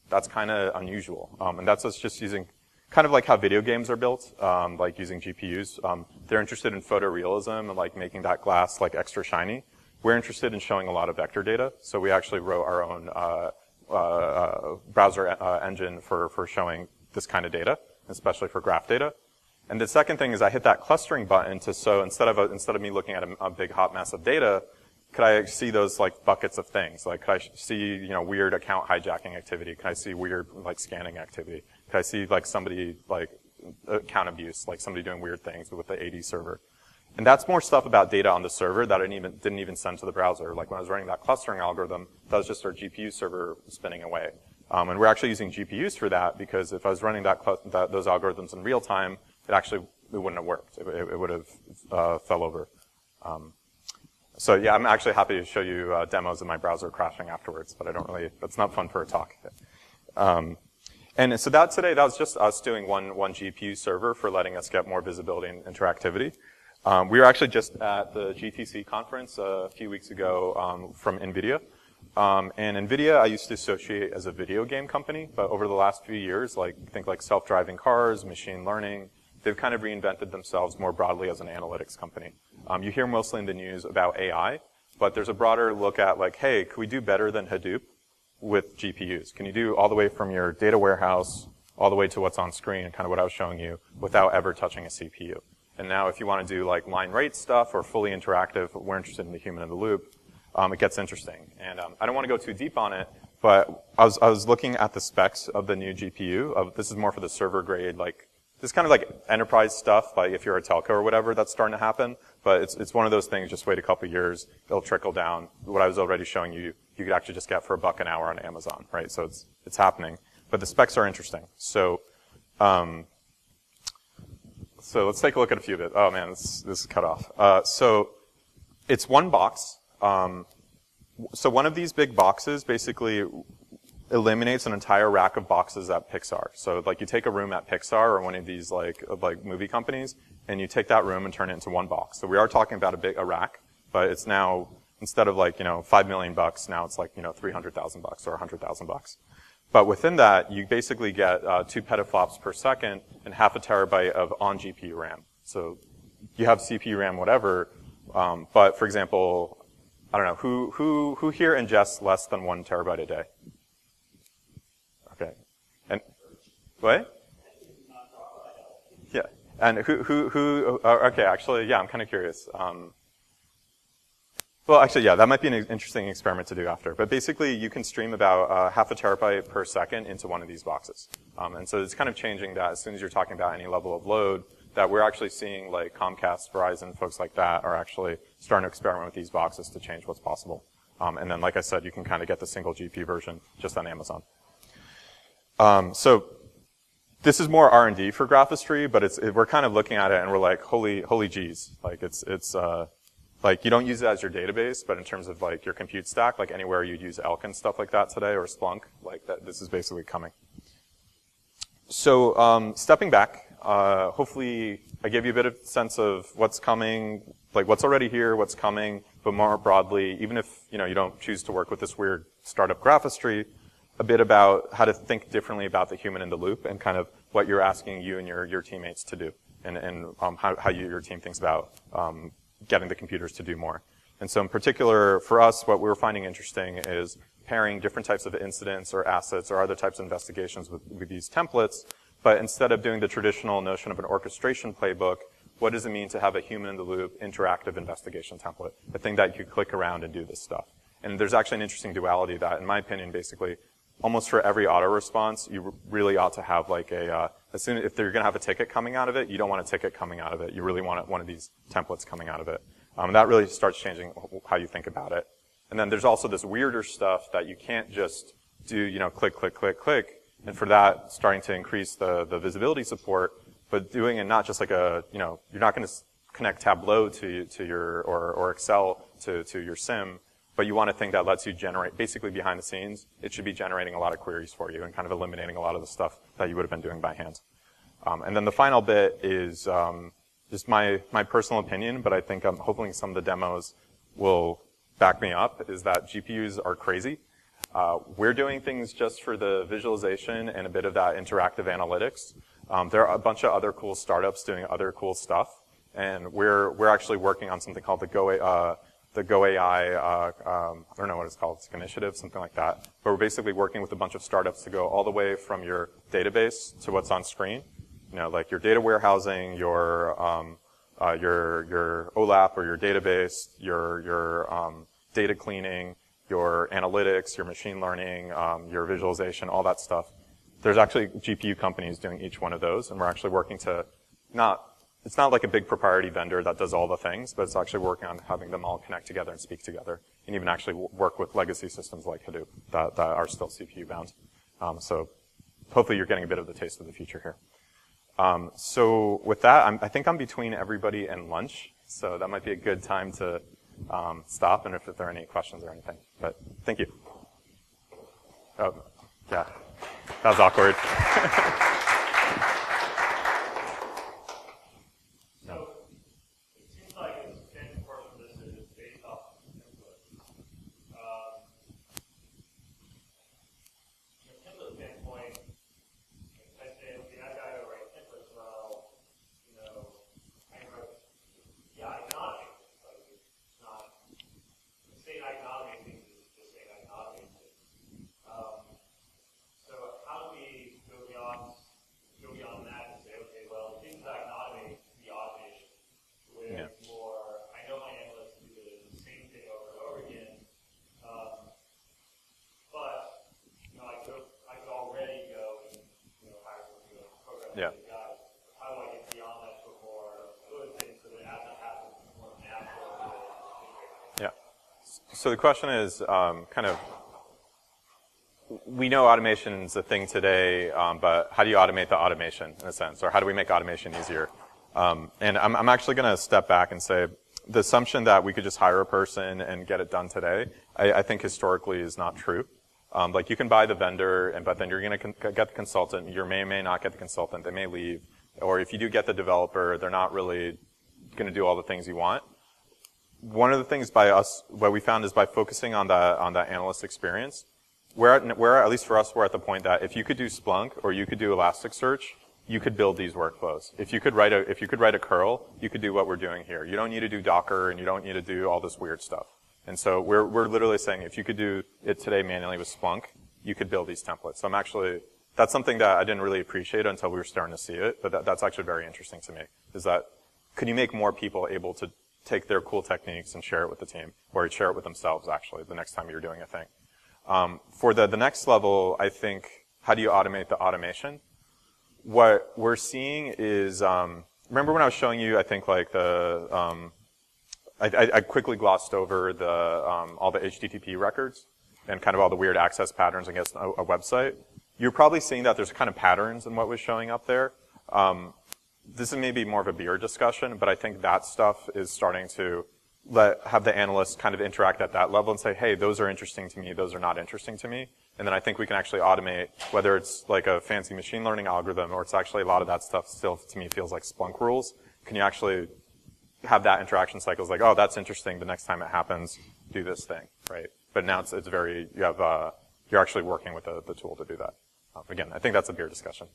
That's kind of unusual. And that's us just using kind of like how video games are built, like using GPUs. They're interested in photorealism and like making that glass like extra shiny. We're interested in showing a lot of vector data. So we actually wrote our own browser engine for showing this kind of data, especially for graph data. And the second thing is I hit that clustering button so instead of me looking at a big hot mess of data, could I see those like buckets of things? Like could I see, weird account hijacking activity? Could I see weird like scanning activity? Could I see like somebody like account abuse, like somebody doing weird things with the AD server? And that's more stuff about data on the server that I didn't even send to the browser. Like when I was running that clustering algorithm, that was just our GPU server spinning away. And we're actually using GPUs for that because if I was running those algorithms in real time, it wouldn't have worked. It would have fell over. So yeah, I'm actually happy to show you demos of my browser crashing afterwards, but that's not fun for a talk. And so today, that was just us doing one GPU server for letting us get more visibility and interactivity. We were actually just at the GTC conference a few weeks ago from Nvidia. And Nvidia I used to associate as a video game company, but over the last few years, think like self-driving cars, machine learning, they've kind of reinvented themselves more broadly as an analytics company. You hear mostly in the news about AI, but there's a broader look at hey, could we do better than Hadoop with GPUs? Can you do all the way from your data warehouse all the way to what's on screen, kind of what I was showing you, without ever touching a CPU? And now if you want to do line rate stuff or fully interactive, we're interested in the human in the loop, it gets interesting. And I don't want to go too deep on it, but I was looking at the specs of the new GPU. This is more for the server grade, this is kind of enterprise stuff, if you're a telco or whatever, that's starting to happen. But it's one of those things, just wait a couple years, it'll trickle down. What I was already showing you, you could actually just get for $1 an hour on Amazon, right? So it's happening. But the specs are interesting. So let's take a look at a few of it. Oh man, this is cut off. So it's one box. So one of these big boxes basically eliminates an entire rack of boxes at Pixar. So you take a room at Pixar or one of these movie companies, and you take that room and turn it into one box. So we are talking about a rack, but it's now, instead of $5 million, now it's $300,000 or $100,000. But within that, you basically get 2 petaflops per second and half a terabyte of on GPU RAM. So you have CPU RAM, whatever, but for example, I don't know, who here ingests less than 1 terabyte a day? Okay. And what? Yeah. And okay, actually, yeah, I'm kind of curious. Well, actually, yeah, that might be an interesting experiment to do after. But basically, you can stream about half a terabyte per second into one of these boxes. And so it's kind of changing that as soon as you're talking about any level of load, that we're actually seeing Comcast, Verizon, folks like that are actually starting to experiment with these boxes to change what's possible. And then, like I said, you can kind of get the single GPU version just on Amazon. So this is more R&D for Graphistry, but we're kind of looking at it and we're like, holy geez. You don't use it as your database, but in terms of your compute stack, anywhere you'd use Elk and stuff like that today, or Splunk, this is basically coming. So, stepping back, hopefully I gave you a bit of sense of what's coming, what's already here, what's coming, but more broadly, even if, you don't choose to work with this weird startup Graphistry, a bit about how to think differently about the human in the loop and kind of what you're asking you and your teammates to do, and how your team thinks about getting the computers to do more. And so in particular, for us, what we're finding interesting is pairing different types of incidents or assets or other types of investigations with these templates, but instead of doing the traditional notion of an orchestration playbook, what does it mean to have a human-in-the-loop interactive investigation template, a thing that you could click around and do this stuff? And there's actually an interesting duality that, in my opinion, basically, almost for every auto response, you really ought to have if you're going to have a ticket coming out of it, you don't want a ticket coming out of it. You really want one of these templates coming out of it. That really starts changing how you think about it. And then there's also this weirder stuff that you can't just do, click, click, click, click. And for that, starting to increase the visibility support, but doing it not just you're not going to connect Tableau to your, or Excel to your SIM, but you want a thing that lets you generate, basically behind the scenes, it should be generating a lot of queries for you and kind of eliminating a lot of the stuff that you would have been doing by hand. And then the final bit is just my personal opinion, but I think I'm hoping some of the demos will back me up, is that GPUs are crazy. We're doing things just for the visualization and a bit of that interactive analytics. There are a bunch of other cool startups doing other cool stuff, and we're actually working on something called the Go AI, I don't know what it's called, it's an initiative, something like that. But we're basically working with a bunch of startups to go all the way from your database to what's on screen. Like your data warehousing, your OLAP or your database, your data cleaning, your analytics, your machine learning, your visualization, all that stuff. There's actually GPU companies doing each one of those, and we're actually working to it's not like a big proprietary vendor that does all the things, but it's actually working on having them all connect together and speak together, and even actually work with legacy systems like Hadoop that are still CPU bound. So hopefully you're getting a bit of the taste of the future here. So with that, I think I'm between everybody and lunch, so that might be a good time to stop, and if there are any questions or anything. But thank you. Oh, yeah, that was awkward. Yeah. How do I get beyond that to a more fluid thing so that as it happens, it's more natural? Yeah. So the question is kind of, we know automation is a thing today, but how do you automate the automation in a sense? Or how do we make automation easier? And I'm actually going to step back and say the assumption that we could just hire a person and get it done today, I think historically is not true. Like you can buy the vendor, but then you're going to get the consultant. You may or may not get the consultant. They may leave. Or if you do get the developer, they're not really going to do all the things you want. One of the things by us, what we found is by focusing on that analyst experience, we're at least for us, we're at the point that if you could do Splunk or you could do Elasticsearch, you could build these workflows. If you could write a curl, you could do what we're doing here. You don't need to do Docker and you don't need to do all this weird stuff. And so we're literally saying if you could do it today manually with Splunk, you could build these templates. So that's something that I didn't really appreciate until we were starting to see it, but that's actually very interesting to me, is that could you make more people able to take their cool techniques and share it with the team, or share it with themselves actually the next time you're doing a thing. For the next level, I think, how do you automate the automation? What we're seeing is, remember when I was showing you, I think like I quickly glossed over all the HTTP records and kind of all the weird access patterns against a website. You're probably seeing that there's kind of patterns in what was showing up there. This is maybe more of a beer discussion, but I think that stuff is starting to have the analysts kind of interact at that level and say, hey, those are interesting to me, those are not interesting to me. And then I think we can actually automate, whether it's like a fancy machine learning algorithm or it's actually a lot of that stuff still to me feels like Splunk rules. Can you actually have that interaction cycle? It's like, oh, that's interesting. The next time it happens, do this thing, right? But now it's very, you're actually working with the tool to do that. Again, I think that's a beer discussion.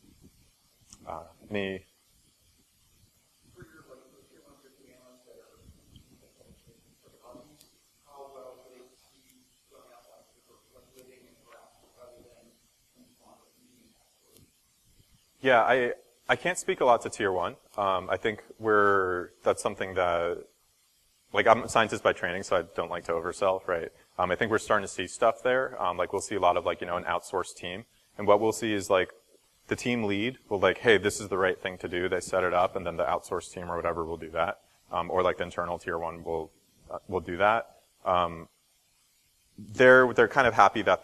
Any? Yeah, I can't speak a lot to tier one. I think that's something that, like I'm a scientist by training, so I don't like to oversell, right? I think we're starting to see stuff there. Like we'll see a lot of like, an outsourced team. And what we'll see is like the team lead will like, hey, this is the right thing to do. They set it up and then the outsourced team or whatever will do that. Or like the internal tier one will do that. They're kind of happy that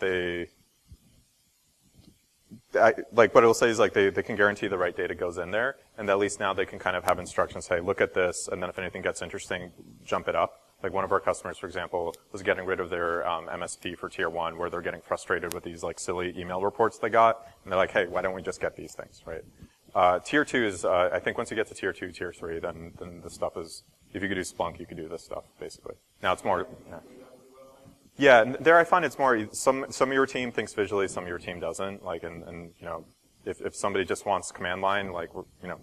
like what it'll say is like they can guarantee the right data goes in there, and at least now they can kind of have instructions say, look at this, and then if anything gets interesting, jump it up. Like one of our customers, for example, was getting rid of their MSP for tier one, where they're getting frustrated with these like silly email reports they got, and they're like, hey, why don't we just get these things, right? Tier two is, I think once you get to tier two, tier three, then the stuff is, if you could do Splunk, you could do this stuff, basically. Now it's more, yeah, there I find it's more, some of your team thinks visually, some of your team doesn't. Like, and if somebody just wants command line, like,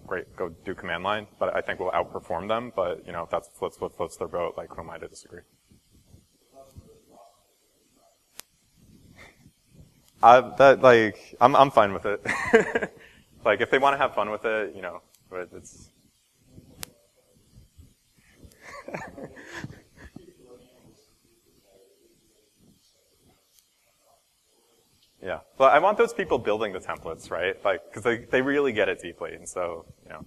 great, go do command line. But I think we'll outperform them. But, if that's what floats their boat, like, who am I to disagree? I'm fine with it. Like, if they want to have fun with it, but it's. Yeah, but I want those people building the templates, right? Like, because they really get it deeply, and so, Are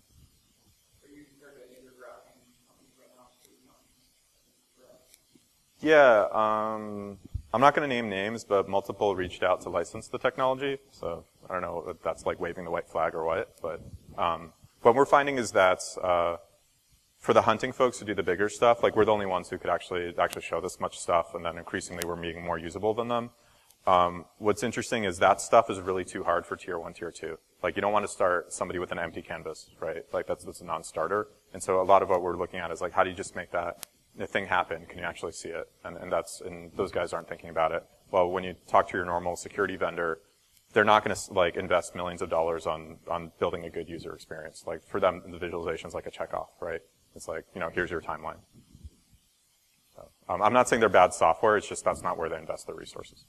you compared to any other graphing companies right now? Yeah, I'm not going to name names, but multiple reached out to license the technology. So I don't know if that's like waving the white flag or what, but what we're finding is that for the hunting folks who do the bigger stuff, like we're the only ones who could actually show this much stuff, and then increasingly we're being more usable than them. What's interesting is that stuff is really too hard for tier 1, tier 2. Like you don't want to start somebody with an empty canvas, right? Like that's a non-starter. And so a lot of what we're looking at is like, how do you just make that the thing happen? Can you actually see it? And those guys aren't thinking about it. Well, when you talk to your normal security vendor, they're not going to like invest millions of dollars on building a good user experience. Like for them, the visualization is like a checkoff, right? It's like, here's your timeline. So, I'm not saying they're bad software. It's just that's not where they invest their resources.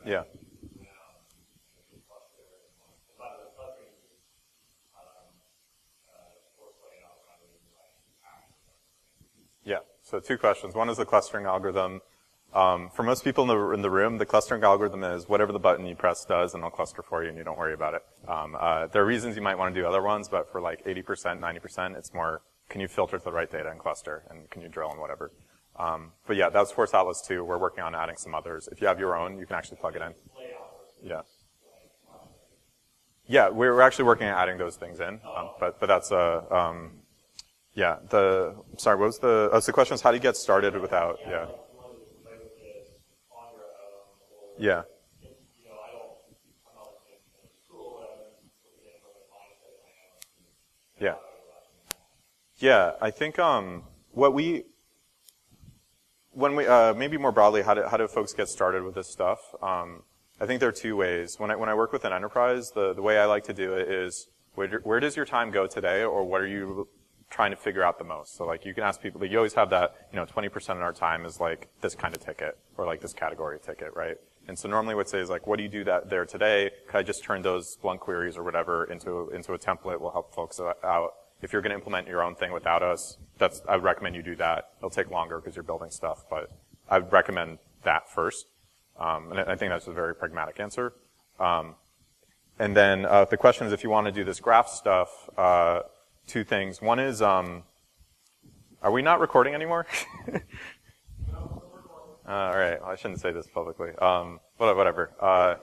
Yeah. Yeah. So 2 questions. One is the clustering algorithm. For most people in the room, the clustering algorithm is whatever the button you press does, and it'll cluster for you, and you don't worry about it. There are reasons you might want to do other ones, but for like 80%, 90%, it's more, can you filter to the right data and cluster, and can you drill and whatever. But yeah, that's Force Atlas 2. We're working on adding some others. If you have your own, you can actually plug it in. Yeah. Yeah, we're actually working on adding those things in. But that's yeah. Sorry, what was the question is how do you get started without, yeah. Yeah. Yeah. Yeah, I think maybe more broadly, how do folks get started with this stuff? I think there are 2 ways. When I work with an enterprise, the way I like to do it is where does your time go today, or what are you trying to figure out the most? So like you can ask people, like you always have that, 20% of our time is like this kind of ticket or like this category ticket, right? And so normally what I say is like, what do you do there today? Could I just turn those Splunk queries or whatever into a template? Will help folks out. If you're going to implement your own thing without us, I would recommend you do that. It'll take longer because you're building stuff, but I would recommend that first. And I think that's a very pragmatic answer. And then the question is if you want to do this graph stuff, 2 things. One is, are we not recording anymore? All right. Well, I shouldn't say this publicly. Whatever.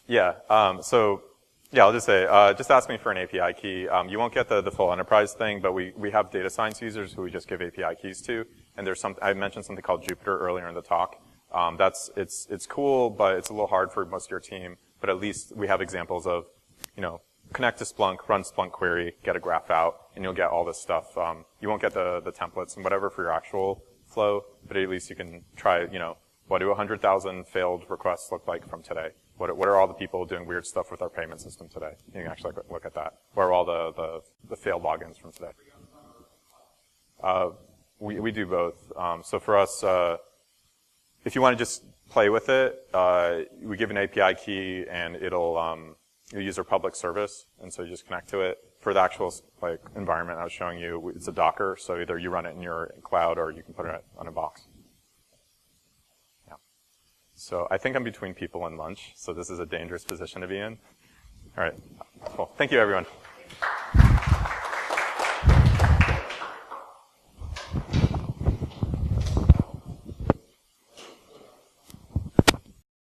Yeah. So yeah, I'll just say, just ask me for an API key. You won't get the full enterprise thing, but we have data science users who we just give API keys to. And there's I mentioned something called Jupyter earlier in the talk. It's cool, but it's a little hard for most of your team. But at least we have examples of, connect to Splunk, run Splunk query, get a graph out, and you'll get all this stuff. You won't get the templates and whatever for your actual flow, but at least you can try, what do 100,000 failed requests look like from today? What are all the people doing weird stuff with our payment system today? You can actually look at that. What are all the failed logins from today? We do both. So for us, if you want to just play with it, we give an API key and it'll you use our public service, and so you just connect to it. For the actual environment I was showing you, it's a Docker, so either you run it in your cloud or you can put it on a box. Yeah. So I think I'm between people and lunch, so this is a dangerous position to be in. All right. Cool. Thank you, everyone.